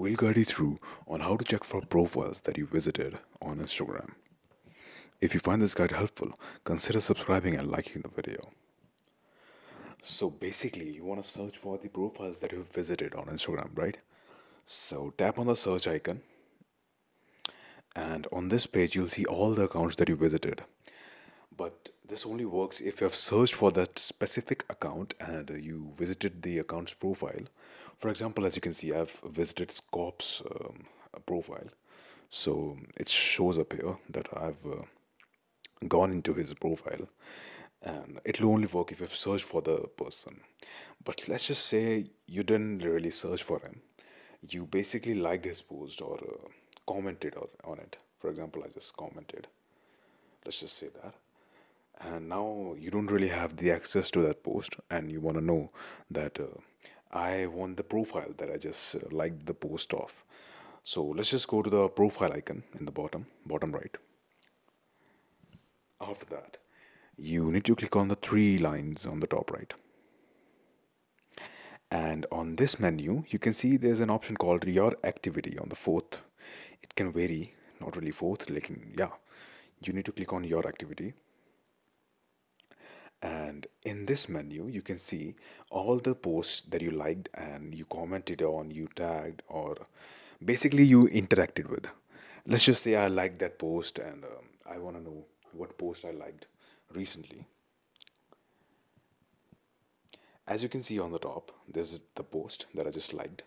we'll guide you through on how to check for profiles that you visited on Instagram. If you find this guide helpful, consider subscribing and liking the video. So basically, you want to search for the profiles that you've visited on Instagram, right? So tap on the search icon, and on this page, you'll see all the accounts that you visited. But this only works if you have searched for that specific account and you visited the account's profile. For example, as you can see, I've visited Scop's profile. So it shows up here that I've gone into his profile, and it'll only work if you've searched for the person. But let's just say you didn't really search for him. You basically liked his post or commented on it. For example, I just commented. Let's just say that. And now you don't really have the access to that post, and you want to know that I want the profile that I just liked the post of. So let's just go to the profile icon in the bottom right. After that, you need to click on the three lines on the top right. And on this menu, you can see there's an option called your activity on the fourth. It can vary, not really fourth, like, yeah. You need to click on your activity. And in this menu, you can see all the posts that you liked and you commented on, you tagged, or basically you interacted with. Let's just say I liked that post and I want to know what post I liked recently. As you can see on the top, there's the post that I just liked.